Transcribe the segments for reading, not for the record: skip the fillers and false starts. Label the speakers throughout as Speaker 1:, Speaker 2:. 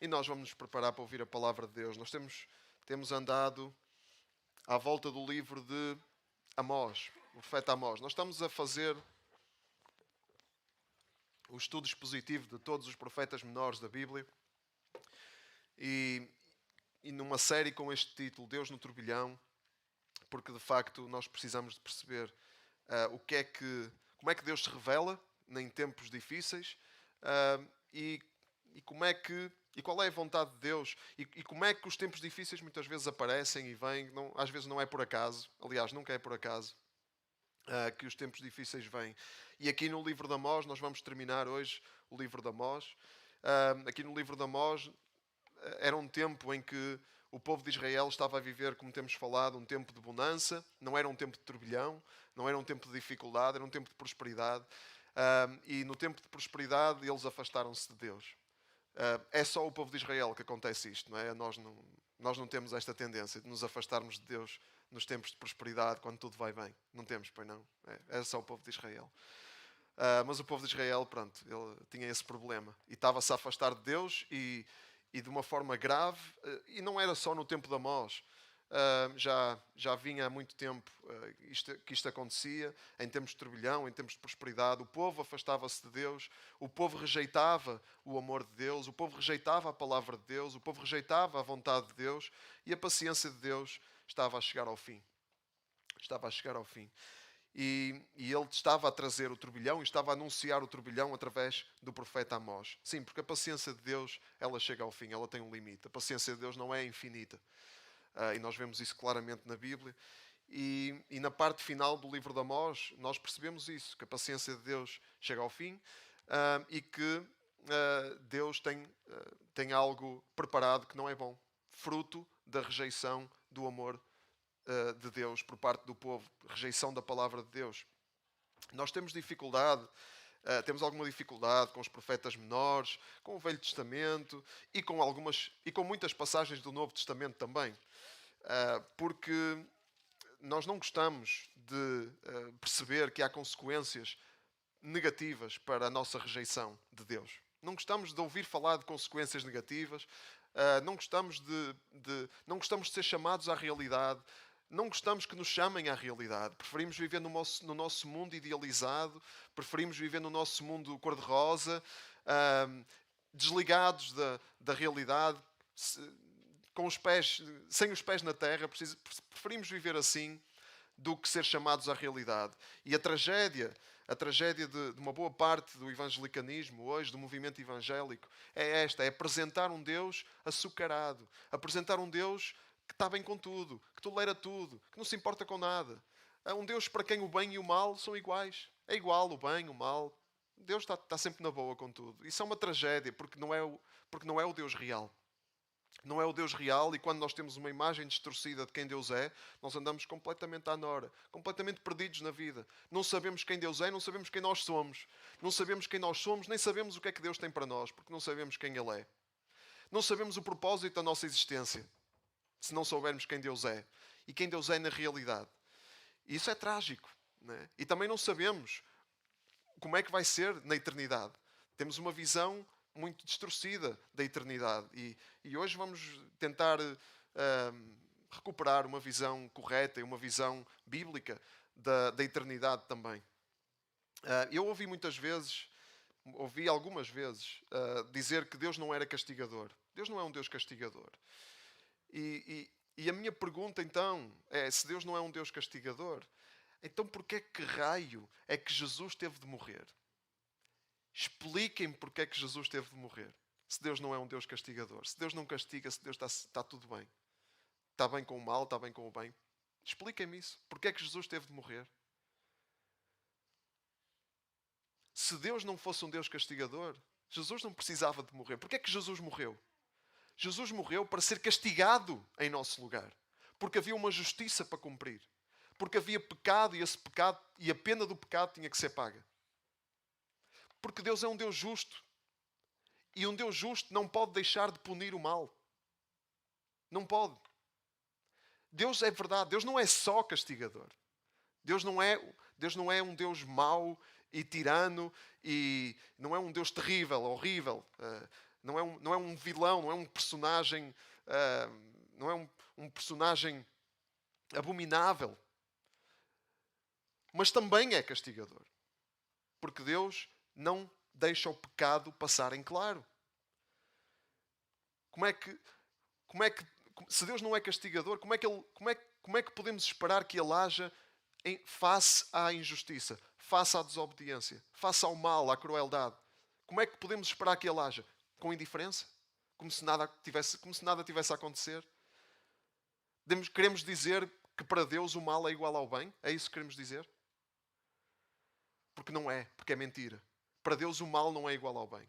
Speaker 1: E nós vamos nos preparar para ouvir a palavra de Deus. Nós temos andado à volta do livro de Amós, o profeta Amós. Nós estamos a fazer o estudo expositivo de todos os profetas menores da Bíblia. E numa série com este título, Deus no Turbilhão, porque de facto nós precisamos de perceber como é que Deus se revela em tempos difíceis, e qual é a vontade de Deus e como é que os tempos difíceis muitas vezes aparecem e vêm. Não, às vezes não é por acaso, aliás, nunca é por acaso que os tempos difíceis vêm. E aqui no livro de Amós, nós vamos terminar hoje o livro de Amós. Aqui no livro de Amós era um tempo em que o povo de Israel estava a viver, como temos falado, um tempo de bonança. Não era um tempo de turbilhão, não era um tempo de dificuldade, era um tempo de prosperidade. E no tempo de prosperidade eles afastaram-se de Deus. É só o povo de Israel que acontece isto, não é? Nós não temos esta tendência de nos afastarmos de Deus nos tempos de prosperidade, quando tudo vai bem. Não temos, pois não? É só o povo de Israel. Mas o povo de Israel, pronto, ele tinha esse problema. E estava-se a afastar de Deus e de uma forma grave. E não era só no tempo de Amós. Já vinha há muito tempo que isto acontecia, em tempos de turbilhão, em tempos de prosperidade. O povo afastava-se de Deus, o povo rejeitava o amor de Deus, o povo rejeitava a palavra de Deus, o povo rejeitava a vontade de Deus, e a paciência de Deus estava a chegar ao fim. Estava a chegar ao fim. E ele estava a trazer o turbilhão e estava a anunciar o turbilhão através do profeta Amós. Sim, porque a paciência de Deus, ela chega ao fim, ela tem um limite. A paciência de Deus não é infinita. E nós vemos isso claramente na Bíblia. E na parte final do livro de Amós, nós percebemos isso, que a paciência de Deus chega ao fim, e que Deus tem algo preparado que não é bom, fruto da rejeição do amor de Deus por parte do povo, rejeição da palavra de Deus. Nós temos temos alguma dificuldade com os profetas menores, com o Velho Testamento e com muitas passagens do Novo Testamento também, porque nós não gostamos de perceber que há consequências negativas para a nossa rejeição de Deus. Não gostamos de ouvir falar de consequências negativas, não gostamos não gostamos de ser chamados à realidade. Não gostamos que nos chamem à realidade. Preferimos viver no nosso mundo idealizado, preferimos viver no nosso mundo cor-de-rosa, desligados da realidade, sem os pés na terra. Preferimos viver assim do que ser chamados à realidade. E a tragédia de uma boa parte do evangelicanismo hoje, do movimento evangélico, é esta: é apresentar um Deus açucarado, apresentar um Deus que está bem com tudo, que tolera tudo, que não se importa com nada. É um Deus para quem o bem e o mal são iguais. É igual o bem, o mal. Deus está sempre na boa com tudo. Isso é uma tragédia, porque não é o Deus real. Não é o Deus real, e quando nós temos uma imagem distorcida de quem Deus é, nós andamos completamente à nora, completamente perdidos na vida. Não sabemos quem Deus é, não sabemos quem nós somos. Não sabemos quem nós somos, nem sabemos o que é que Deus tem para nós, porque não sabemos quem Ele é. Não sabemos o propósito da nossa existência, se não soubermos quem Deus é e quem Deus é na realidade. E isso é trágico, não é? E também não sabemos como é que vai ser na eternidade. Temos uma visão muito distorcida da eternidade, e hoje vamos tentar recuperar uma visão correta e uma visão bíblica da eternidade também. Eu ouvi algumas vezes dizer que Deus não era castigador. Deus não é um Deus castigador. E a minha pergunta então é: se Deus não é um Deus castigador, então porquê que raio é que Jesus teve de morrer? Expliquem-me porque é que Jesus teve de morrer, se Deus não é um Deus castigador. Se Deus não castiga, se Deus está tudo bem. Está bem com o mal, está bem com o bem. Expliquem-me isso. Porque é que Jesus teve de morrer? Se Deus não fosse um Deus castigador, Jesus não precisava de morrer. Porque é que Jesus morreu? Jesus morreu para ser castigado em nosso lugar. Porque havia uma justiça para cumprir. Porque havia pecado, e esse pecado e a pena do pecado tinha que ser paga. Porque Deus é um Deus justo. E um Deus justo não pode deixar de punir o mal. Não pode. Deus é verdade. Deus não é só castigador. Deus não é um Deus mau e tirano, e não é um Deus terrível, horrível. não é um vilão, não é um personagem, não é um personagem abominável. Mas também é castigador. Porque Deus não deixa o pecado passar em claro. Como é que, se Deus não é castigador, como é que podemos esperar que Ele haja face à injustiça, face à desobediência, face ao mal, à crueldade? Como é que podemos esperar que Ele haja? Com indiferença? Como se nada tivesse a acontecer? Queremos dizer que para Deus o mal é igual ao bem? É isso que queremos dizer? Porque não é, porque é mentira. Para Deus o mal não é igual ao bem.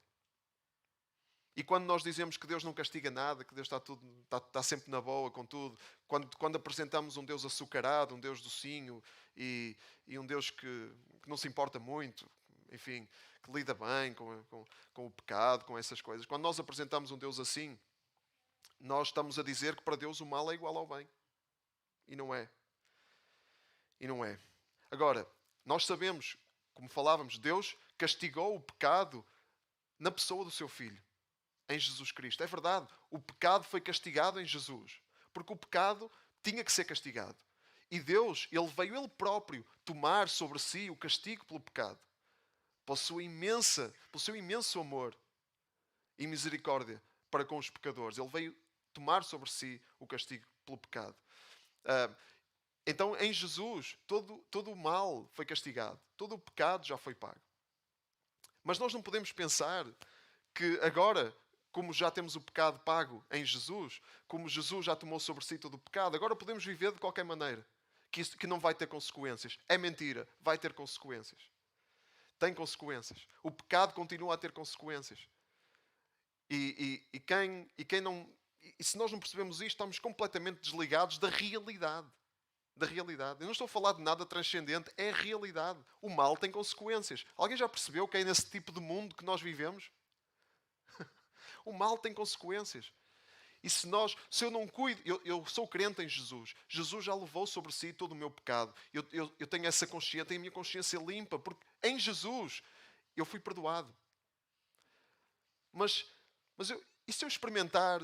Speaker 1: E quando nós dizemos que Deus não castiga nada, que Deus está sempre na boa com tudo, quando apresentamos um Deus açucarado, um Deus docinho e um Deus que não se importa muito, enfim, que lida bem com o pecado, com essas coisas, quando nós apresentamos um Deus assim, nós estamos a dizer que para Deus o mal é igual ao bem. E não é. E não é. Agora, nós sabemos, como falávamos, Deus castigou o pecado na pessoa do seu Filho, em Jesus Cristo. É verdade, o pecado foi castigado em Jesus, porque o pecado tinha que ser castigado. E Deus, Ele veio Ele próprio tomar sobre si o castigo pelo pecado, pelo seu imenso amor e misericórdia para com os pecadores. Ele veio tomar sobre si o castigo pelo pecado. Então, em Jesus, todo o mal foi castigado. Todo o pecado já foi pago. Mas nós não podemos pensar que agora, como já temos o pecado pago em Jesus, como Jesus já tomou sobre si todo o pecado, agora podemos viver de qualquer maneira. Que não vai ter consequências. É mentira. Vai ter consequências. Tem consequências. O pecado continua a ter consequências. E quem não... E se nós não percebemos isto, estamos completamente desligados da realidade. Da realidade. Eu não estou a falar de nada transcendente, é a realidade. O mal tem consequências. Alguém já percebeu que é nesse tipo de mundo que nós vivemos? O mal tem consequências. E se eu não cuido, eu sou crente em Jesus. Jesus já levou sobre si todo o meu pecado. Eu tenho essa consciência, tenho a minha consciência limpa, porque em Jesus eu fui perdoado. Mas e se eu experimentar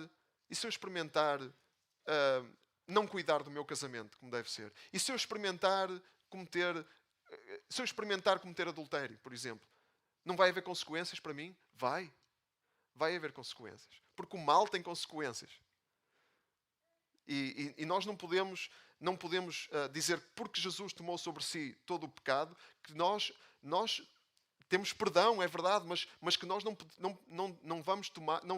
Speaker 1: não cuidar do meu casamento como deve ser? E se eu experimentar cometer adultério, por exemplo? Não vai haver consequências para mim? Vai haver consequências. Porque o mal tem consequências. E nós não podemos dizer que porque Jesus tomou sobre si todo o pecado, que nós temos perdão, é verdade, mas que nós não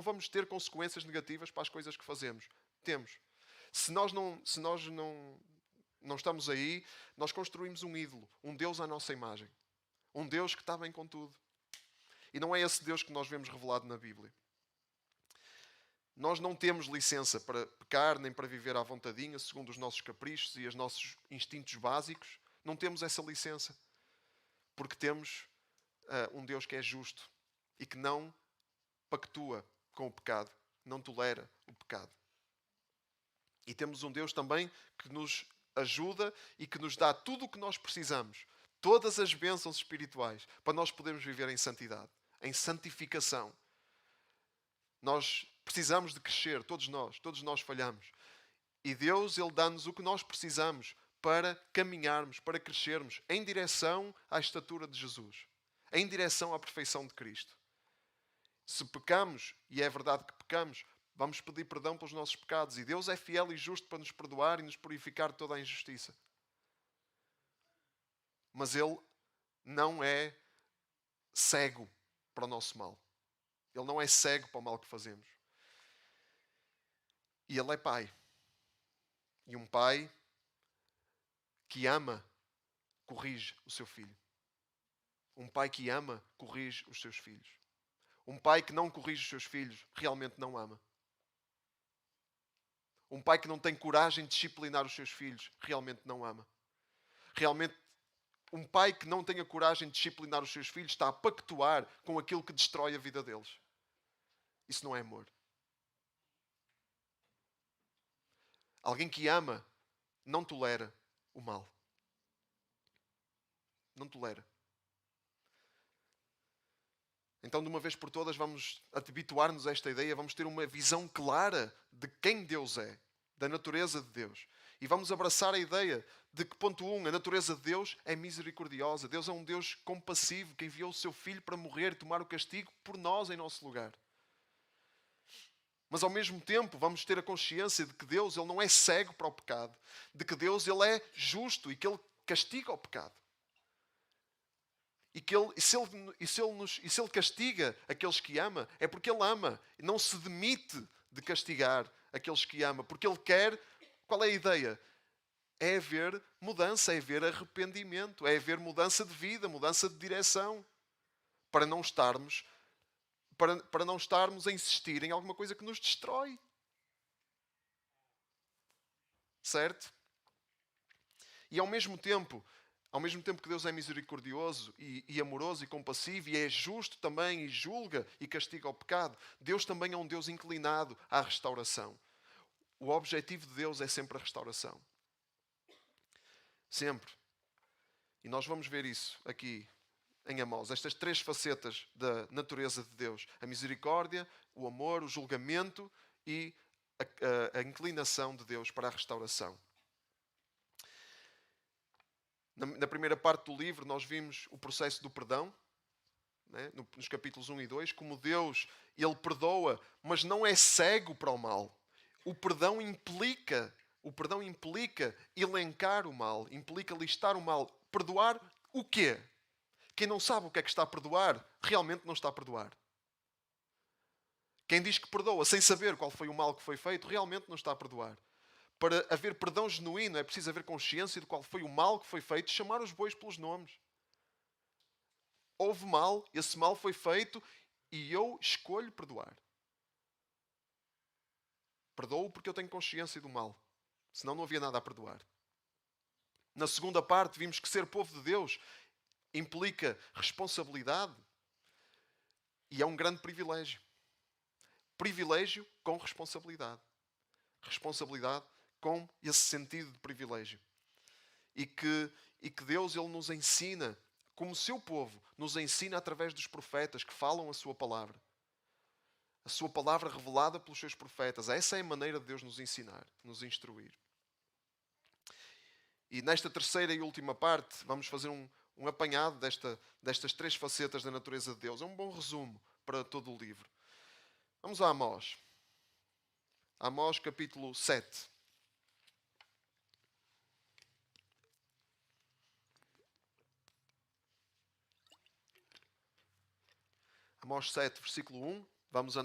Speaker 1: vamos ter consequências negativas para as coisas que fazemos. Temos. Se nós não estamos aí, nós construímos um ídolo, um Deus à nossa imagem. Um Deus que está bem com tudo. E não é esse Deus que nós vemos revelado na Bíblia. Nós não temos licença para pecar, nem para viver à vontadinha, segundo os nossos caprichos e os nossos instintos básicos. Não temos essa licença. Porque temos um Deus que é justo e que não pactua com o pecado, não tolera o pecado. E temos um Deus também que nos ajuda e que nos dá tudo o que nós precisamos, todas as bênçãos espirituais, para nós podermos viver em santidade, em santificação. Nós precisamos de crescer, todos nós falhamos. E Deus, Ele dá-nos o que nós precisamos para caminharmos, para crescermos em direção à estatura de Jesus, em direção à perfeição de Cristo. Se pecamos, e é verdade que pecamos, vamos pedir perdão pelos nossos pecados. E Deus é fiel e justo para nos perdoar e nos purificar de toda a injustiça. Mas Ele não é cego para o nosso mal. Ele não é cego para o mal que fazemos. E Ele é Pai. E um Pai que ama, corrige o seu filho. Um pai que ama, corrige os seus filhos. Um pai que não corrige os seus filhos, realmente não ama. Um pai que não tem coragem de disciplinar os seus filhos, realmente não ama. Realmente, um pai que não tenha coragem de disciplinar os seus filhos está a pactuar com aquilo que destrói a vida deles. Isso não é amor. Alguém que ama não tolera o mal. Não tolera. Então, de uma vez por todas, vamos habituar-nos a esta ideia, vamos ter uma visão clara de quem Deus é, da natureza de Deus. E vamos abraçar a ideia de que, ponto 1, a natureza de Deus é misericordiosa. Deus é um Deus compassivo que enviou o seu Filho para morrer e tomar o castigo por nós em nosso lugar. Mas ao mesmo tempo vamos ter a consciência de que Deus ele não é cego para o pecado, de que Deus ele é justo e que Ele castiga o pecado. E se ele castiga aqueles que ama, é porque Ele ama e não se demite de castigar aqueles que ama, porque Ele quer. Qual é a ideia? É haver mudança, é haver arrependimento, é haver mudança de vida, mudança de direção, para não estarmos a insistir em alguma coisa que nos destrói. Certo? E ao mesmo tempo que Deus é misericordioso e amoroso e compassivo e é justo também e julga e castiga o pecado, Deus também é um Deus inclinado à restauração. O objetivo de Deus é sempre a restauração. Sempre. E nós vamos ver isso aqui em Amós. Estas 3 facetas da natureza de Deus. A misericórdia, o amor, o julgamento e a inclinação de Deus para a restauração. Na primeira parte do livro nós vimos o processo do perdão, né? Nos capítulos 1 e 2, como Deus, Ele perdoa, mas não é cego para o mal. O perdão implica elencar o mal, implica listar o mal. Perdoar o quê? Quem não sabe o que é que está a perdoar, realmente não está a perdoar. Quem diz que perdoa sem saber qual foi o mal que foi feito, realmente não está a perdoar. Para haver perdão genuíno, é preciso haver consciência de qual foi o mal que foi feito, chamar os bois pelos nomes. Houve mal, esse mal foi feito e eu escolho perdoar. Perdoo porque eu tenho consciência do mal. Senão não havia nada a perdoar. Na segunda parte, vimos que ser povo de Deus implica responsabilidade e é um grande privilégio. Privilégio com responsabilidade. Responsabilidade com esse sentido de privilégio. E que Deus ele nos ensina, como seu povo, nos ensina através dos profetas que falam a sua palavra. A sua palavra revelada pelos seus profetas. Essa é a maneira de Deus nos ensinar, nos instruir. E nesta terceira e última parte, vamos fazer um apanhado destas 3 facetas da natureza de Deus. É um bom resumo para todo o livro. Vamos a Amós. Amós capítulo 7. Amós 7, versículo 1. Vamos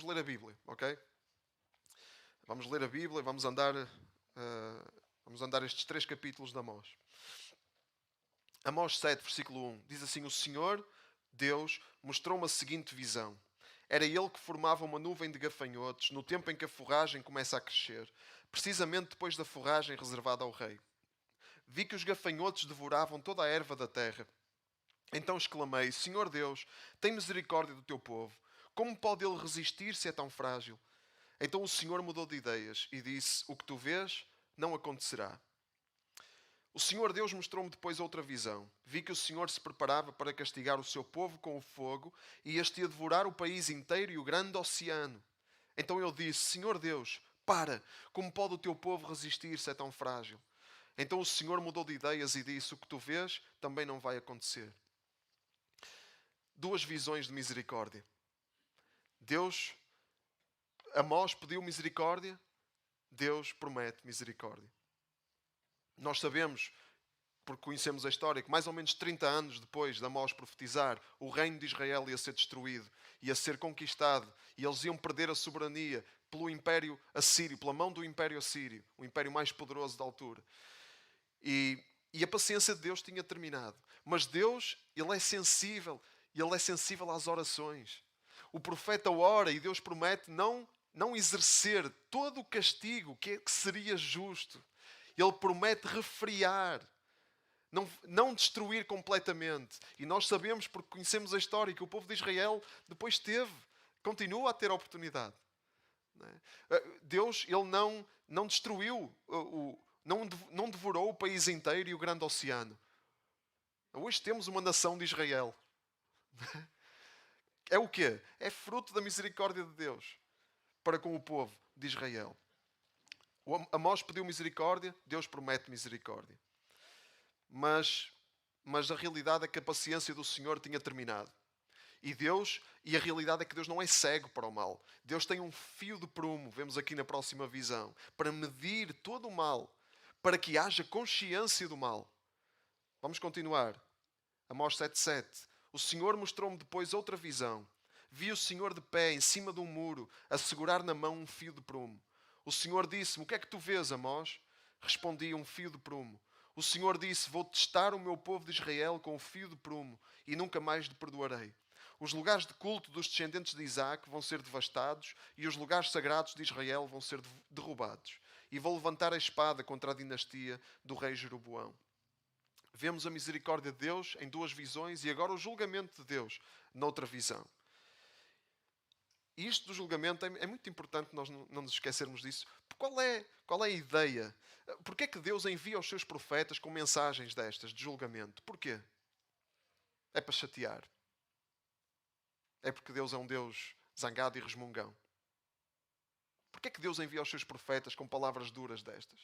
Speaker 1: ler a Bíblia, ok? Vamos ler a Bíblia, vamos andar estes 3 capítulos de Amós. Amós 7, versículo 1. Diz assim: O Senhor, Deus, mostrou-me a seguinte visão. Era Ele que formava uma nuvem de gafanhotos no tempo em que a forragem começa a crescer, precisamente depois da forragem reservada ao rei. Vi que os gafanhotos devoravam toda a erva da terra. Então exclamei: Senhor Deus, tem misericórdia do teu povo. Como pode ele resistir se é tão frágil? Então o Senhor mudou de ideias e disse: O que tu vês não acontecerá. O Senhor Deus mostrou-me depois outra visão. Vi que o Senhor se preparava para castigar o seu povo com o fogo e este ia devorar o país inteiro e o grande oceano. Então eu disse: Senhor Deus, para! Como pode o teu povo resistir se é tão frágil? Então o Senhor mudou de ideias e disse: O que tu vês também não vai acontecer. 2 visões de misericórdia. Amós pediu misericórdia, Deus promete misericórdia. Nós sabemos, porque conhecemos a história, que mais ou menos 30 anos depois de Amós profetizar, o reino de Israel ia ser destruído, ia ser conquistado, e eles iam perder a soberania pelo Império Assírio, pela mão do Império Assírio, o império mais poderoso da altura. E a paciência de Deus tinha terminado. Mas Deus, Ele é sensível às orações. O profeta ora e Deus promete não exercer todo o castigo que seria justo. Ele promete refriar, não destruir completamente. E nós sabemos, porque conhecemos a história, que o povo de Israel depois continua a ter a oportunidade. Deus ele não destruiu, não devorou o país inteiro e o grande oceano. Hoje temos uma nação de Israel É o quê? É fruto da misericórdia de Deus para com o povo de Israel. Amós pediu misericórdia, Deus promete misericórdia. Mas a realidade é que a paciência do Senhor tinha terminado. E a realidade é que Deus não é cego para o mal. Deus tem um fio de prumo, vemos aqui na próxima visão, para medir todo o mal, para que haja consciência do mal. Vamos continuar. Amós 7:7. O Senhor mostrou-me depois outra visão. Vi o Senhor de pé em cima de um muro, a segurar na mão um fio de prumo. O Senhor disse-me: o que é que tu vês, Amós? Respondi: um fio de prumo. O Senhor disse: vou testar o meu povo de Israel com o fio de prumo e nunca mais lhe perdoarei. Os lugares de culto dos descendentes de Isaac vão ser devastados e os lugares sagrados de Israel vão ser derrubados. E vou levantar a espada contra a dinastia do rei Jeroboão. Vemos a misericórdia de Deus em duas visões e agora o julgamento de Deus noutra visão. E isto do julgamento é muito importante nós não nos esquecermos disso. Qual é a ideia? Porquê é que Deus envia os seus profetas com mensagens destas de julgamento? Porquê? É para chatear. É porque Deus é um Deus zangado e resmungão. Porquê é que Deus envia os seus profetas com palavras duras destas?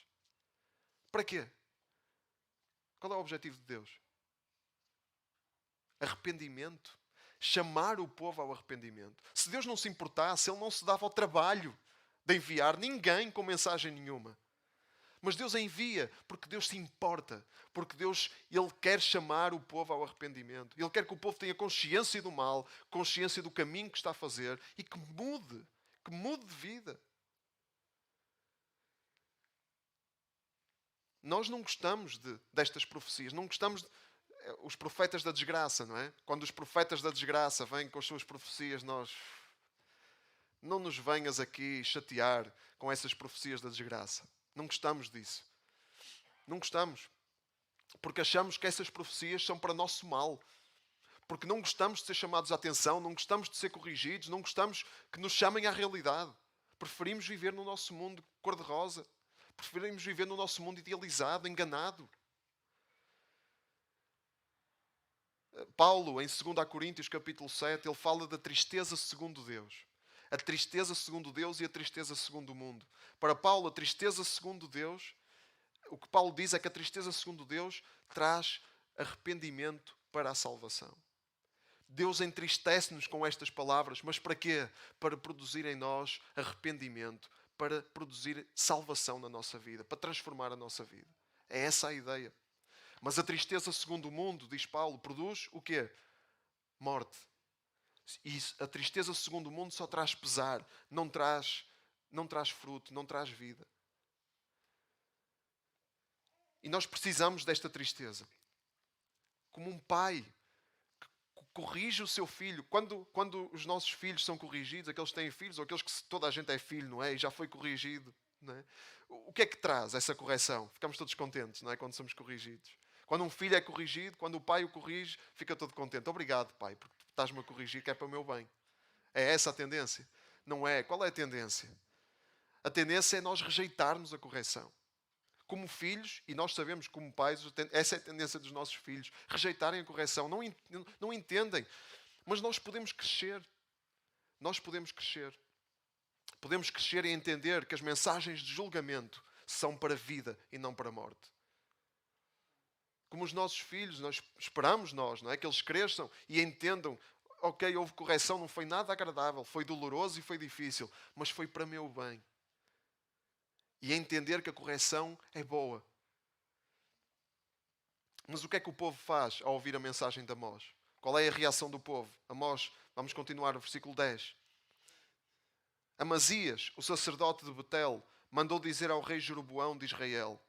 Speaker 1: Para quê? Qual é o objetivo de Deus? Arrependimento. Chamar o povo ao arrependimento. Se Deus não se importasse, Ele não se dava ao trabalho de enviar ninguém com mensagem nenhuma. Mas Deus envia porque Deus se importa. Porque Ele quer chamar o povo ao arrependimento. Ele quer que o povo tenha consciência do mal, consciência do caminho que está a fazer e que mude de vida. Nós não gostamos destas profecias, não gostamos os profetas da desgraça, não é? Quando os profetas da desgraça vêm com as suas profecias, nós não nos venhas aqui chatear com essas profecias da desgraça. Não gostamos disso. Não gostamos. Porque achamos que essas profecias são para nosso mal. Porque não gostamos de ser chamados à atenção, não gostamos de ser corrigidos, não gostamos que nos chamem à realidade. Preferimos viver no nosso mundo cor-de-rosa. Preferimos viver no nosso mundo idealizado, enganado. Paulo, em 2 Coríntios capítulo 7, ele fala da tristeza segundo Deus. A tristeza segundo Deus e a tristeza segundo o mundo. Para Paulo, a tristeza segundo Deus, o que Paulo diz é que a tristeza segundo Deus traz arrependimento para a salvação. Deus entristece-nos com estas palavras, mas para quê? Para produzir em nós arrependimento, para produzir salvação na nossa vida, para transformar a nossa vida. É essa a ideia. Mas a tristeza segundo o mundo, diz Paulo, produz o quê? Morte. E a tristeza segundo o mundo só traz pesar, não traz fruto, não traz vida. E nós precisamos desta tristeza. Como um pai que corrige o seu filho. Quando os nossos filhos são corrigidos, aqueles que têm filhos, ou aqueles que toda a gente é filho, não é? E já foi corrigido. Não é? O que é que traz essa correção? Ficamos todos contentes, não é? Quando somos corrigidos. Quando um filho é corrigido, quando o pai o corrige, fica todo contente. Obrigado, pai, porque estás-me a corrigir, que é para o meu bem. É essa a tendência? Não é? Qual é a tendência? A tendência é nós rejeitarmos a correção. Como filhos, e nós sabemos como pais, essa é a tendência dos nossos filhos, rejeitarem a correção. Não entendem. Mas nós podemos crescer. Nós podemos crescer. Podemos crescer e entender que as mensagens de julgamento são para a vida e não para a morte. Como os nossos filhos, nós esperamos não é? Que eles cresçam e entendam, ok, houve correção, não foi nada agradável, foi doloroso e foi difícil, mas foi para meu bem. E entender que a correção é boa. Mas o que é que o povo faz ao ouvir a mensagem de Amós? Qual é a reação do povo? Amós, vamos continuar no versículo 10. Amazias, o sacerdote de Betel, mandou dizer ao rei Jeroboão de Israel: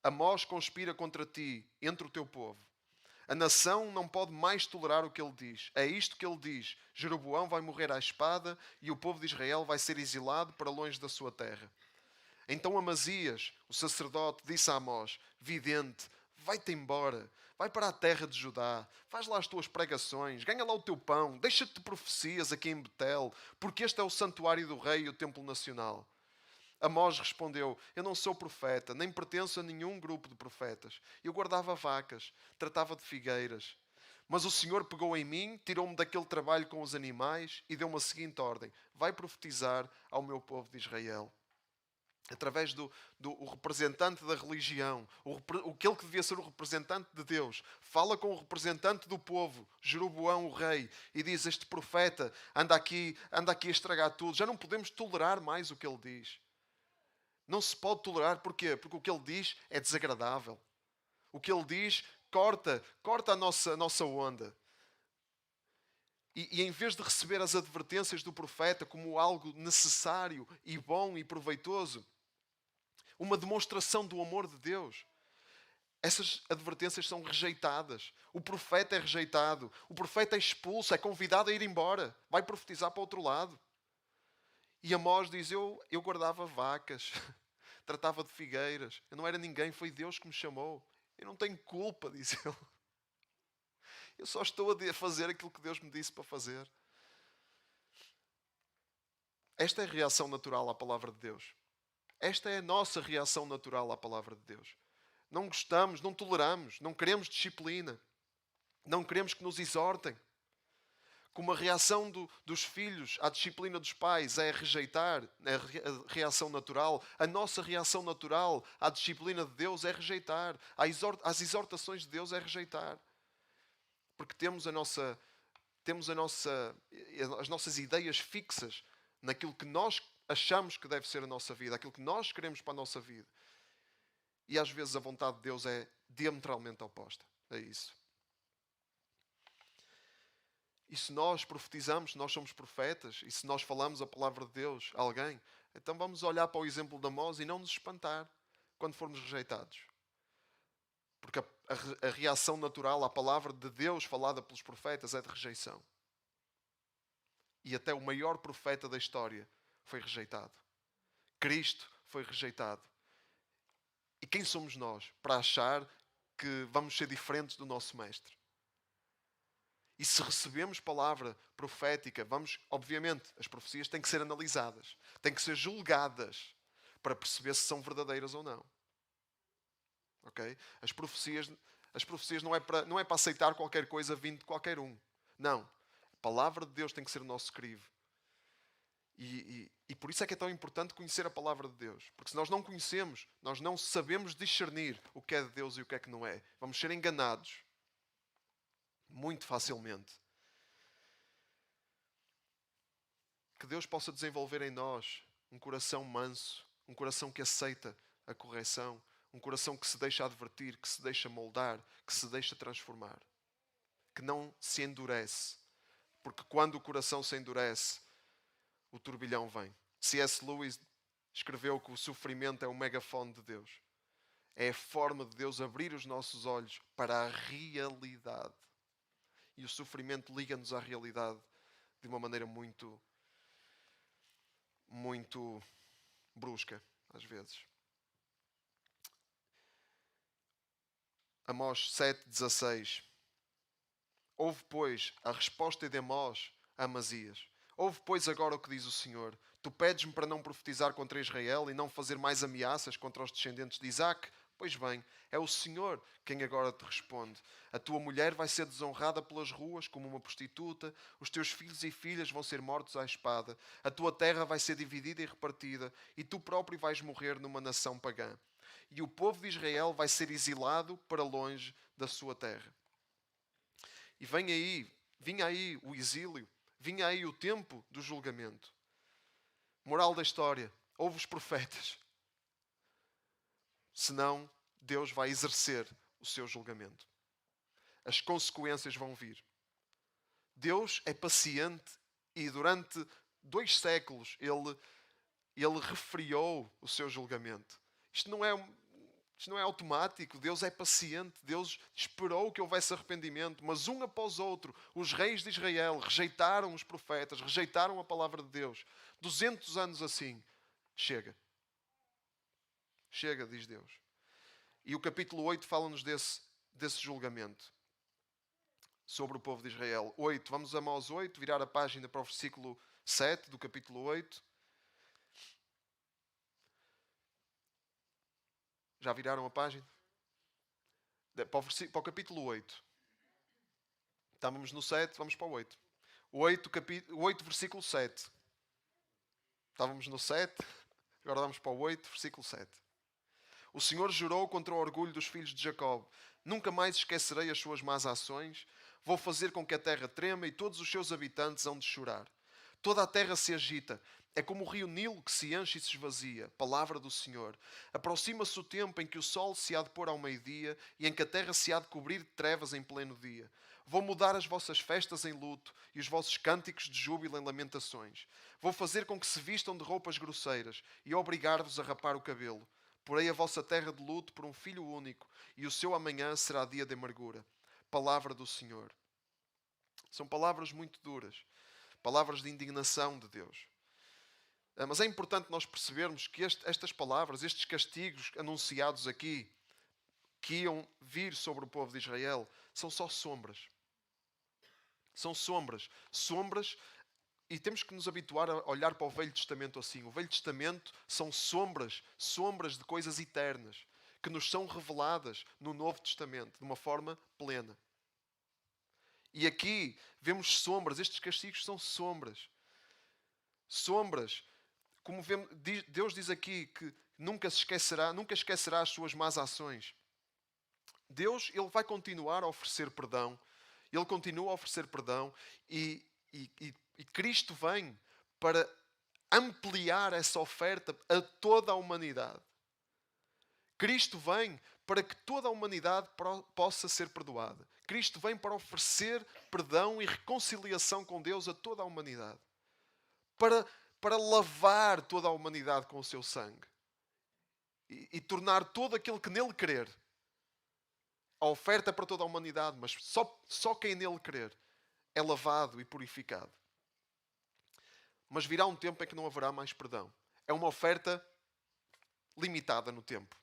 Speaker 1: Amós conspira contra ti, entre o teu povo. A nação não pode mais tolerar o que ele diz. É isto que ele diz: Jeroboão vai morrer à espada e o povo de Israel vai ser exilado para longe da sua terra. Então Amazias, o sacerdote, disse a Amós: vidente, vai-te embora, vai para a terra de Judá, faz lá as tuas pregações, ganha lá o teu pão, deixa-te de profecias aqui em Betel, porque este é o santuário do rei e o templo nacional. Amós respondeu: eu não sou profeta, nem pertenço a nenhum grupo de profetas. Eu guardava vacas, tratava de figueiras. Mas o Senhor pegou em mim, tirou-me daquele trabalho com os animais e deu-me a seguinte ordem: vai profetizar ao meu povo de Israel. Através do representante da religião, aquele que devia ser o representante de Deus, fala com o representante do povo, Jeroboão, o rei, e diz: este profeta anda aqui a estragar tudo. Já não podemos tolerar mais o que ele diz. Não se pode tolerar, porquê? Porque o que ele diz é desagradável. O que ele diz corta a nossa onda. E em vez de receber as advertências do profeta como algo necessário e bom e proveitoso, uma demonstração do amor de Deus, essas advertências são rejeitadas. O profeta é rejeitado. O profeta é expulso, é convidado a ir embora. Vai profetizar para o outro lado. E Amós diz: eu guardava vacas, tratava de figueiras. Eu não era ninguém, foi Deus que me chamou. Eu não tenho culpa, diz ele. Eu só estou a fazer aquilo que Deus me disse para fazer. Esta é a reação natural à palavra de Deus. Esta é a nossa reação natural à palavra de Deus. Não gostamos, não toleramos, não queremos disciplina. Não queremos que nos exortem. Como a reação dos filhos à disciplina dos pais é rejeitar, é a reação natural, a nossa reação natural à disciplina de Deus é rejeitar. Às exortações de Deus é rejeitar. Porque temos as nossas ideias fixas naquilo que nós achamos que deve ser a nossa vida, aquilo que nós queremos para a nossa vida. E às vezes a vontade de Deus é diametralmente oposta a isso. E se nós profetizamos, se nós somos profetas, e se nós falamos a palavra de Deus a alguém, então vamos olhar para o exemplo de Amós e não nos espantar quando formos rejeitados. Porque a reação natural à palavra de Deus falada pelos profetas é de rejeição. E até o maior profeta da história foi rejeitado. Cristo foi rejeitado. E quem somos nós para achar que vamos ser diferentes do nosso Mestre? E se recebemos palavra profética, obviamente, as profecias têm que ser analisadas, têm que ser julgadas para perceber se são verdadeiras ou não. Ok? As profecias não é para aceitar qualquer coisa vindo de qualquer um. Não. A palavra de Deus tem que ser o nosso crivo. E por isso é que é tão importante conhecer a palavra de Deus. Porque se nós não conhecemos, nós não sabemos discernir o que é de Deus e o que é que não é. Vamos ser enganados muito facilmente. Que Deus possa desenvolver em nós um coração manso, um coração que aceita a correção, um coração que se deixa advertir, que se deixa moldar, que se deixa transformar. Que não se endurece. Porque quando o coração se endurece, o turbilhão vem. C.S. Lewis escreveu que o sofrimento é o megafone de Deus. É a forma de Deus abrir os nossos olhos para a realidade. E o sofrimento liga-nos à realidade de uma maneira muito brusca, às vezes. Amós 7,16. Ouve, pois, a resposta de Amós a Amazias. Ouve, pois, agora o que diz o Senhor. Tu pedes-me para não profetizar contra Israel e não fazer mais ameaças contra os descendentes de Isaque? Pois bem, é o Senhor quem agora te responde. A tua mulher vai ser desonrada pelas ruas como uma prostituta, os teus filhos e filhas vão ser mortos à espada, a tua terra vai ser dividida e repartida, e tu próprio vais morrer numa nação pagã. E o povo de Israel vai ser exilado para longe da sua terra. E vinha aí o exílio, vinha aí o tempo do julgamento. Moral da história, ouve os profetas. Senão, Deus vai exercer o seu julgamento. As consequências vão vir. Deus é paciente e durante 2 séculos ele refriou o seu julgamento. Isto não é automático. Deus é paciente. Deus esperou que houvesse arrependimento. Mas um após outro, os reis de Israel rejeitaram os profetas, rejeitaram a palavra de Deus. 200 anos assim. Chega. Chega, diz Deus. E o capítulo 8 fala-nos desse julgamento sobre o povo de Israel. 8, vamos a Amós 8, virar a página para o versículo 7 do capítulo 8. Já viraram a página? Para o capítulo 8. Estávamos no 7, vamos para o 8. O 8, versículo 7. Estávamos no 7, agora vamos para o 8, versículo 7. O Senhor jurou contra o orgulho dos filhos de Jacó: nunca mais esquecerei as suas más ações. Vou fazer com que a terra trema e todos os seus habitantes hão de chorar. Toda a terra se agita. É como o rio Nilo que se enche e se esvazia. Palavra do Senhor. Aproxima-se o tempo em que o sol se há de pôr ao meio-dia e em que a terra se há de cobrir de trevas em pleno dia. Vou mudar as vossas festas em luto e os vossos cânticos de júbilo em lamentações. Vou fazer com que se vistam de roupas grosseiras e obrigar-vos a rapar o cabelo. Porei a vossa terra de luto por um filho único e o seu amanhã será dia de amargura. Palavra do Senhor. São palavras muito duras. Palavras de indignação de Deus. Mas é importante nós percebermos que estas palavras, estes castigos anunciados aqui, que iam vir sobre o povo de Israel, são só sombras. São sombras. Sombras, e temos que nos habituar a olhar para o Velho Testamento assim. O Velho Testamento são sombras, sombras de coisas eternas, que nos são reveladas no Novo Testamento, de uma forma plena. E aqui vemos sombras, estes castigos são sombras. Sombras. Como vemos, Deus diz aqui que nunca esquecerá as suas más ações. Deus, Ele vai continuar a oferecer perdão. Ele continua a oferecer perdão e Cristo vem para ampliar essa oferta a toda a humanidade. Cristo vem para que toda a humanidade possa ser perdoada. Cristo vem para oferecer perdão e reconciliação com Deus a toda a humanidade. Para lavar toda a humanidade com o seu sangue. E tornar todo aquele que nele crer. A oferta é para toda a humanidade, mas só quem nele crer é lavado e purificado. Mas virá um tempo em que não haverá mais perdão. É uma oferta limitada no tempo.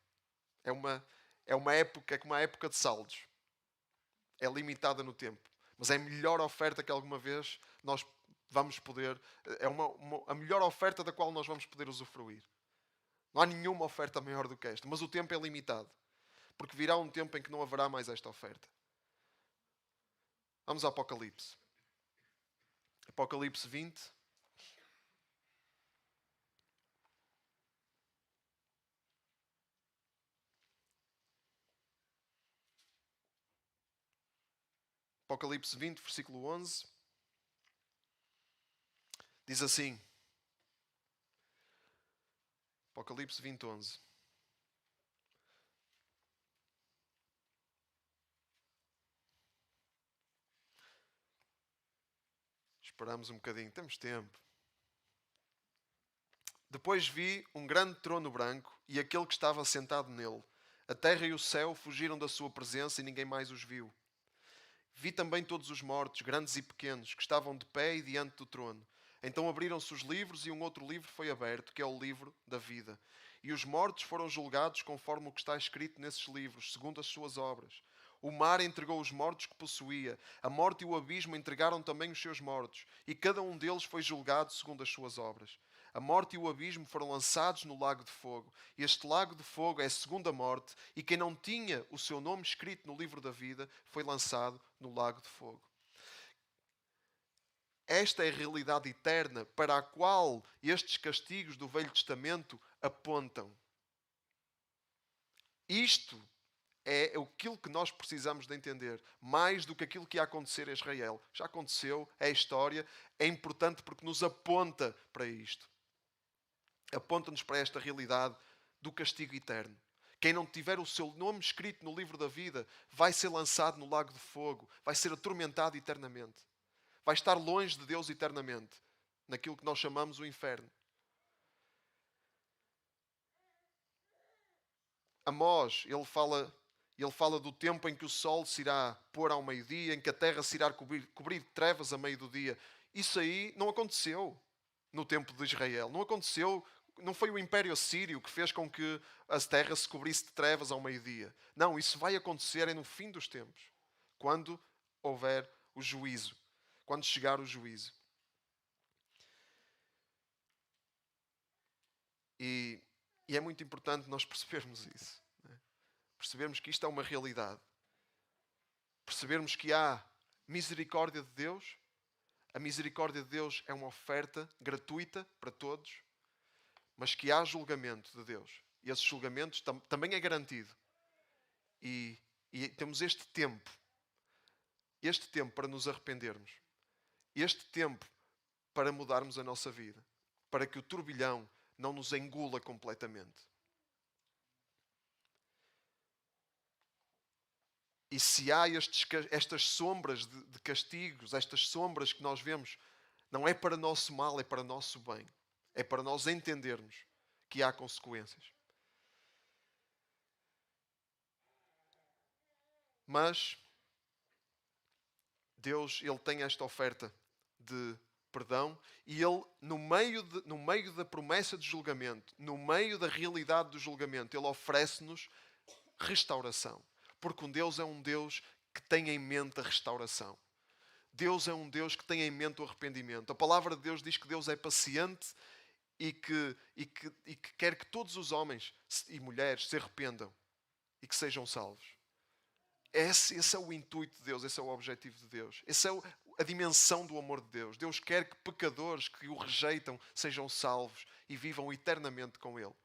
Speaker 1: É uma época, é como a época de saldos. É limitada no tempo. Mas é a melhor oferta que alguma vez nós vamos poder... É a melhor oferta da qual nós vamos poder usufruir. Não há nenhuma oferta maior do que esta. Mas o tempo é limitado. Porque virá um tempo em que não haverá mais esta oferta. Vamos ao Apocalipse. Apocalipse 20. Apocalipse 20, versículo 11. Diz assim. Apocalipse 20, 11. Esperamos um bocadinho, temos tempo. Depois vi um grande trono branco e aquele que estava sentado nele. A terra e o céu fugiram da sua presença e ninguém mais os viu. Vi também todos os mortos, grandes e pequenos, que estavam de pé e diante do trono. Então abriram-se os livros e um outro livro foi aberto, que é o livro da vida. E os mortos foram julgados conforme o que está escrito nesses livros, segundo as suas obras. O mar entregou os mortos que possuía. A morte e o abismo entregaram também os seus mortos. E cada um deles foi julgado segundo as suas obras. A morte e o abismo foram lançados no lago de fogo. Este lago de fogo é a segunda morte, e quem não tinha o seu nome escrito no livro da vida foi lançado no lago de fogo. Esta é a realidade eterna para a qual estes castigos do Velho Testamento apontam. Isto é aquilo que nós precisamos de entender, mais do que aquilo que ia acontecer a Israel. Já aconteceu, é a história, é importante porque nos aponta para isto. Aponta-nos para esta realidade do castigo eterno. Quem não tiver o seu nome escrito no livro da vida vai ser lançado no lago de fogo, vai ser atormentado eternamente. Vai estar longe de Deus eternamente, naquilo que nós chamamos o inferno. Amós, ele fala do tempo em que o sol se irá pôr ao meio-dia, em que a terra se irá cobrir de trevas a meio do dia. Isso aí não aconteceu no tempo de Israel. Não aconteceu, não foi o Império Assírio que fez com que a terra se cobrisse de trevas ao meio-dia. Não, isso vai acontecer no fim dos tempos, quando houver o juízo, quando chegar o juízo. E é muito importante nós percebermos isso. Percebermos que isto é uma realidade. Percebermos que há misericórdia de Deus. A misericórdia de Deus é uma oferta gratuita para todos, mas que há julgamento de Deus. E esse julgamento também é garantido. E temos este tempo para nos arrependermos, este tempo para mudarmos a nossa vida, para que o turbilhão não nos engula completamente. E se há estas sombras de castigos, estas sombras que nós vemos, não é para nosso mal, é para nosso bem. É para nós entendermos que há consequências. Mas Deus, Ele tem esta oferta de perdão e Ele, no meio da promessa de julgamento, no meio da realidade do julgamento, Ele oferece-nos restauração. Porque Deus é um Deus que tem em mente a restauração. Deus é um Deus que tem em mente o arrependimento. A palavra de Deus diz que Deus é paciente e que quer que todos os homens e mulheres se arrependam e que sejam salvos. Esse é o intuito de Deus, esse é o objetivo de Deus. Essa é a dimensão do amor de Deus. Deus quer que pecadores que o rejeitam sejam salvos e vivam eternamente com Ele.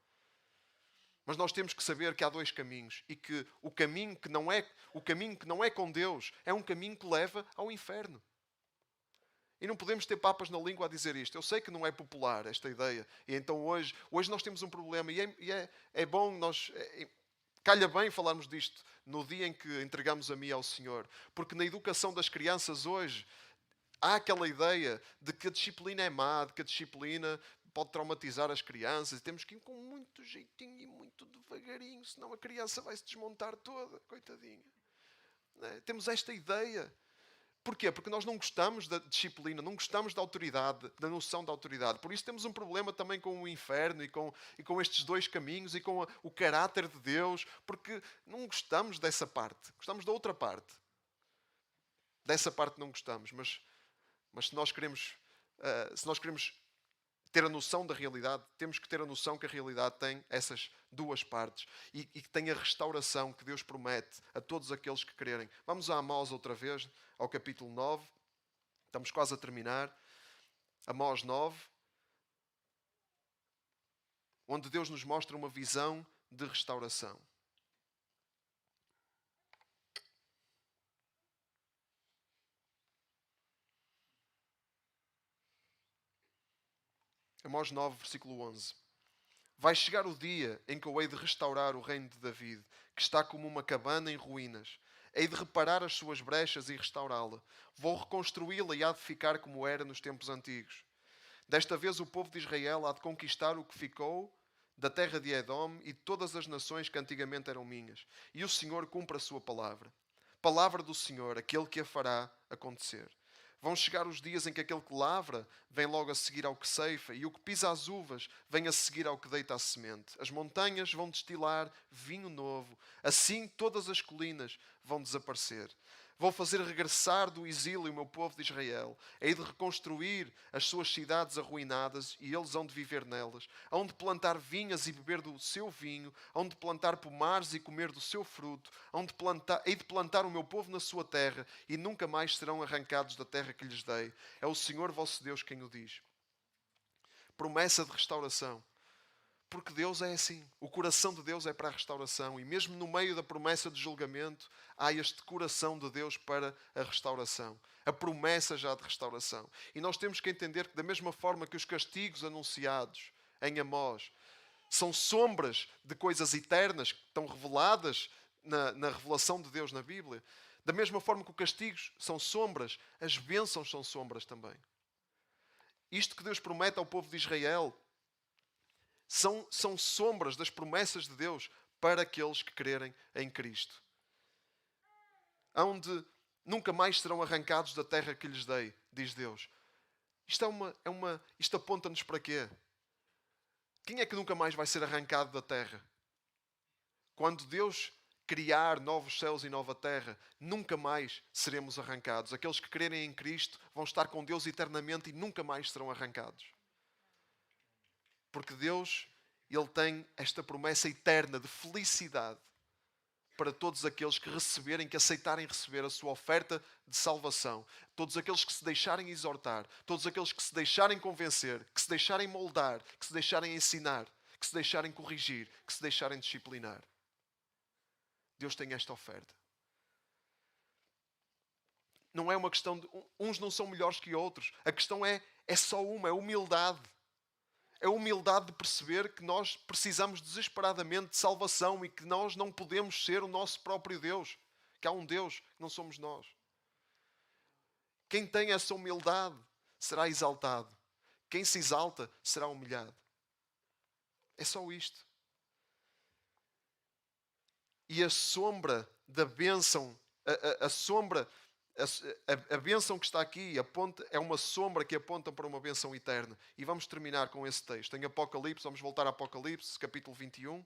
Speaker 1: Mas nós temos que saber que há dois caminhos e que o caminho que não é com Deus é um caminho que leva ao inferno. E não podemos ter papas na língua a dizer isto. Eu sei que não é popular esta ideia. E então hoje nós temos um problema e é bom calha bem falarmos disto no dia em que entregamos a mim ao Senhor. Porque na educação das crianças hoje há aquela ideia de que a disciplina é má, de que a disciplina pode traumatizar as crianças e temos que ir com muito jeitinho e muito devagarinho, senão a criança vai se desmontar toda, coitadinha. Temos esta ideia. Porquê? Porque nós não gostamos da disciplina, não gostamos da autoridade, da noção da autoridade. Por isso temos um problema também com o inferno e com estes dois caminhos e com o caráter de Deus, porque não gostamos dessa parte. Gostamos da outra parte. Dessa parte não gostamos, mas se nós queremos ter a noção da realidade, temos que ter a noção que a realidade tem essas duas partes e que tem a restauração que Deus promete a todos aqueles que quererem. Vamos a Amós outra vez, ao capítulo 9. Estamos quase a terminar. Amós 9, onde Deus nos mostra uma visão de restauração. Amós 9, versículo 11. Vai chegar o dia em que eu hei de restaurar o reino de David, que está como uma cabana em ruínas. Hei de reparar as suas brechas e restaurá-la. Vou reconstruí-la e há de ficar como era nos tempos antigos. Desta vez o povo de Israel há de conquistar o que ficou da terra de Edom e de todas as nações que antigamente eram minhas. E o Senhor cumpre a sua palavra. Palavra do Senhor, aquele que a fará acontecer. Vão chegar os dias em que aquele que lavra vem logo a seguir ao que ceifa, e o que pisa as uvas vem a seguir ao que deita a semente. As montanhas vão destilar vinho novo, assim todas as colinas vão desaparecer. Vou fazer regressar do exílio o meu povo de Israel. Hei de reconstruir as suas cidades arruinadas e eles hão de viver nelas. Hão de plantar vinhas e beber do seu vinho. Hão de plantar pomares e comer do seu fruto. Hei de plantar o meu povo na sua terra e nunca mais serão arrancados da terra que lhes dei. É o Senhor vosso Deus quem o diz. Promessa de restauração. Porque Deus é assim. O coração de Deus é para a restauração. E mesmo no meio da promessa de julgamento, há este coração de Deus para a restauração. A promessa já de restauração. E nós temos que entender que da mesma forma que os castigos anunciados em Amós são sombras de coisas eternas que estão reveladas na revelação de Deus na Bíblia, da mesma forma que os castigos são sombras, as bênçãos são sombras também. Isto que Deus promete ao povo de Israel são sombras das promessas de Deus para aqueles que crerem em Cristo. Onde nunca mais serão arrancados da terra que lhes dei, diz Deus. Isto aponta-nos para quê? Quem é que nunca mais vai ser arrancado da terra? Quando Deus criar novos céus e nova terra, nunca mais seremos arrancados. Aqueles que crerem em Cristo vão estar com Deus eternamente e nunca mais serão arrancados. Porque Deus, Ele tem esta promessa eterna de felicidade para todos aqueles que receberem, que aceitarem receber a sua oferta de salvação. Todos aqueles que se deixarem exortar, todos aqueles que se deixarem convencer, que se deixarem moldar, que se deixarem ensinar, que se deixarem corrigir, que se deixarem disciplinar. Deus tem esta oferta. Não é uma questão de... Uns não são melhores que outros. A questão é só uma, é humildade. É a humildade de perceber que nós precisamos desesperadamente de salvação e que nós não podemos ser o nosso próprio Deus. Que há um Deus que não somos nós. Quem tem essa humildade será exaltado. Quem se exalta será humilhado. É só isto. E a sombra da bênção, a sombra... A bênção que está aqui é uma sombra que aponta para uma bênção eterna. E vamos terminar com esse texto. Em Apocalipse, vamos voltar a Apocalipse, capítulo 21.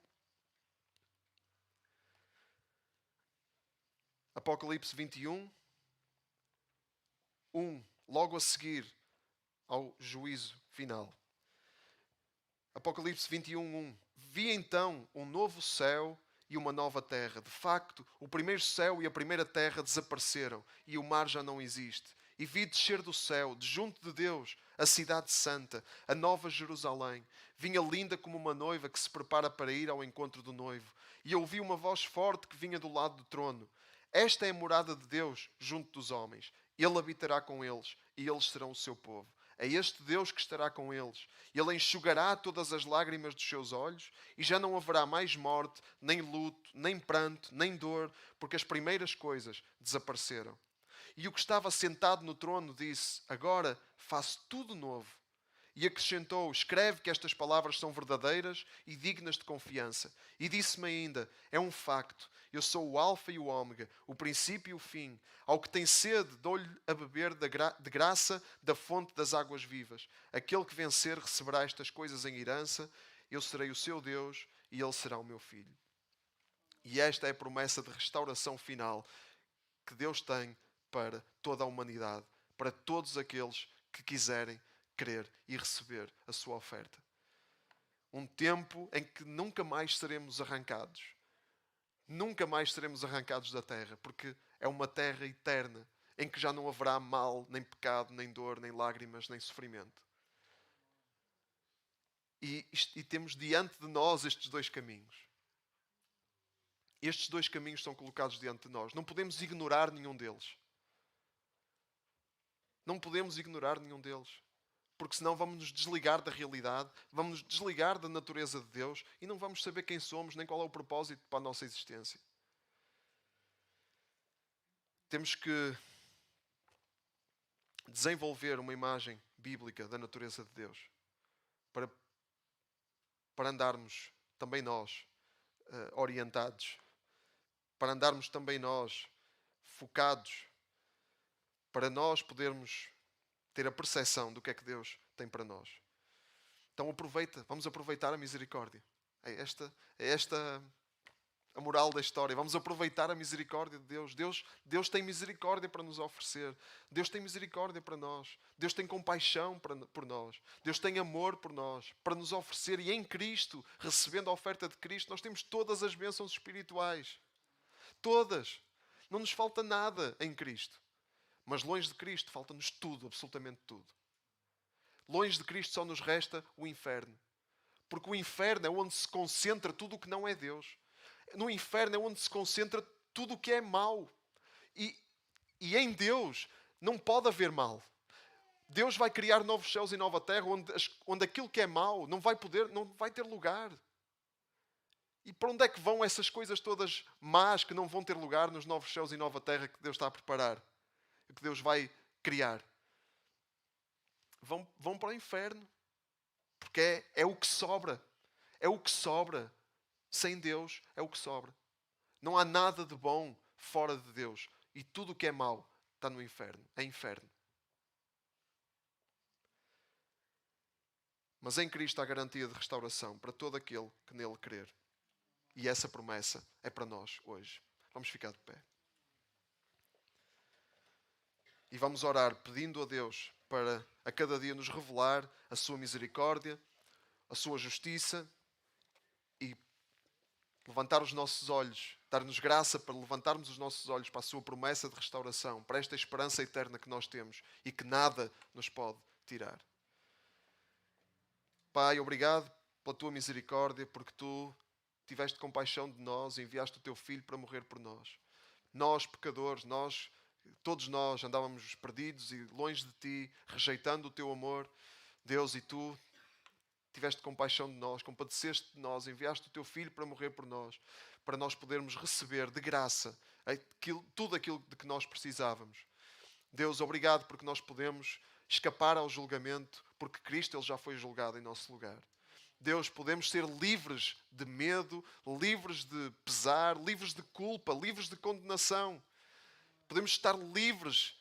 Speaker 1: Apocalipse 21, 1, logo a seguir ao juízo final. Apocalipse 21, 1. Vi então um novo céu e uma nova terra. De facto, o primeiro céu e a primeira terra desapareceram e o mar já não existe. E vi descer do céu, de junto de Deus, a cidade santa, a nova Jerusalém. Vinha linda como uma noiva que se prepara para ir ao encontro do noivo. E ouvi uma voz forte que vinha do lado do trono. Esta é a morada de Deus junto dos homens. Ele habitará com eles e eles serão o seu povo. É este Deus que estará com eles. Ele enxugará todas as lágrimas dos seus olhos e já não haverá mais morte, nem luto, nem pranto, nem dor, porque as primeiras coisas desapareceram. E o que estava sentado no trono disse: agora faço tudo novo. E acrescentou: escreve que estas palavras são verdadeiras e dignas de confiança. E disse-me ainda: é um facto, eu sou o Alfa e o Ômega, o princípio e o fim. Ao que tem sede, dou-lhe a beber de graça da fonte das águas vivas. Aquele que vencer receberá estas coisas em herança. Eu serei o seu Deus e ele será o meu filho. E esta é a promessa de restauração final que Deus tem para toda a humanidade, para todos aqueles que quiserem crer e receber a sua oferta. Um tempo em que nunca mais seremos arrancados. Nunca mais seremos arrancados da terra, porque é uma terra eterna, em que já não haverá mal, nem pecado, nem dor, nem lágrimas, nem sofrimento. E temos diante de nós estes dois caminhos. Estes dois caminhos são colocados diante de nós. Não podemos ignorar nenhum deles. Não podemos ignorar nenhum deles. Porque senão vamos nos desligar da realidade, vamos nos desligar da natureza de Deus e não vamos saber quem somos, nem qual é o propósito para a nossa existência. Temos que desenvolver uma imagem bíblica da natureza de Deus para andarmos também nós orientados, para andarmos também nós focados, para nós podermos ter a percepção do que é que Deus tem para nós. Então vamos aproveitar a misericórdia. É esta a moral da história. Vamos aproveitar a misericórdia de Deus. Deus tem misericórdia para nos oferecer. Deus tem misericórdia para nós. Deus tem compaixão por nós. Deus tem amor por nós, para nos oferecer. E em Cristo, recebendo a oferta de Cristo, nós temos todas as bênçãos espirituais. Todas. Não nos falta nada em Cristo. Mas longe de Cristo falta-nos tudo, absolutamente tudo. Longe de Cristo só nos resta o inferno. Porque o inferno é onde se concentra tudo o que não é Deus. No inferno é onde se concentra tudo o que é mau. E em Deus não pode haver mal. Deus vai criar novos céus e nova terra onde aquilo que é mau não vai ter lugar. E para onde é que vão essas coisas todas más que não vão ter lugar nos novos céus e nova terra que Deus está a preparar? Que Deus vai criar? Vão para o inferno. Porque é o que sobra. É o que sobra. Sem Deus é o que sobra. Não há nada de bom fora de Deus. E tudo o que é mau está no inferno. É inferno. Mas em Cristo há garantia de restauração para todo aquele que nele crer. E essa promessa é para nós hoje. Vamos ficar de pé. E vamos orar pedindo a Deus para a cada dia nos revelar a sua misericórdia, a sua justiça e levantar os nossos olhos, dar-nos graça para levantarmos os nossos olhos para a sua promessa de restauração, para esta esperança eterna que nós temos e que nada nos pode tirar. Pai, obrigado pela tua misericórdia, porque tu tiveste compaixão de nós e enviaste o teu Filho para morrer por nós. Nós, pecadores, todos nós andávamos perdidos e longe de ti, rejeitando o teu amor, Deus, e tu tiveste compaixão de nós, compadeceste de nós, enviaste o teu Filho para morrer por nós, para nós podermos receber de graça tudo aquilo de que nós precisávamos. Deus, obrigado porque nós podemos escapar ao julgamento, porque Cristo ele já foi julgado em nosso lugar. Deus, podemos ser livres de medo, livres de pesar, livres de culpa, livres de condenação. Podemos estar livres,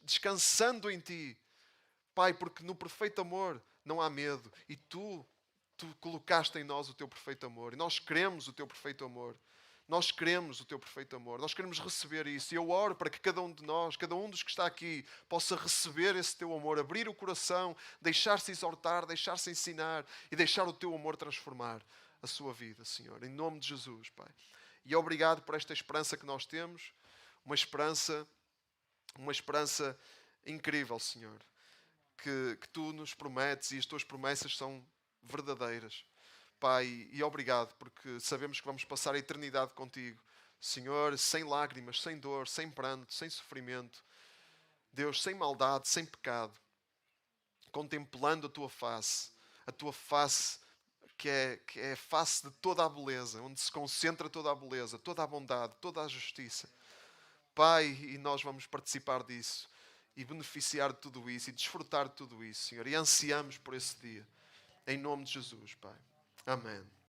Speaker 1: descansando em Ti. Pai, porque no perfeito amor não há medo. E Tu colocaste em nós o Teu perfeito amor. E nós queremos o Teu perfeito amor. Nós queremos o Teu perfeito amor. Nós queremos receber isso. E eu oro para que cada um de nós, cada um dos que está aqui, possa receber esse Teu amor, abrir o coração, deixar-se exortar, deixar-se ensinar e deixar o Teu amor transformar a sua vida, Senhor. Em nome de Jesus, Pai. E obrigado por esta esperança que nós temos. Uma esperança incrível, Senhor. Que Tu nos prometes e as Tuas promessas são verdadeiras. Pai, e obrigado, porque sabemos que vamos passar a eternidade contigo. Senhor, sem lágrimas, sem dor, sem pranto, sem sofrimento. Deus, sem maldade, sem pecado. Contemplando a Tua face que é a face de toda a beleza, onde se concentra toda a beleza, toda a bondade, toda a justiça. Pai, e nós vamos participar disso e beneficiar de tudo isso e desfrutar de tudo isso, Senhor. E ansiamos por esse dia. Em nome de Jesus, Pai. Amém.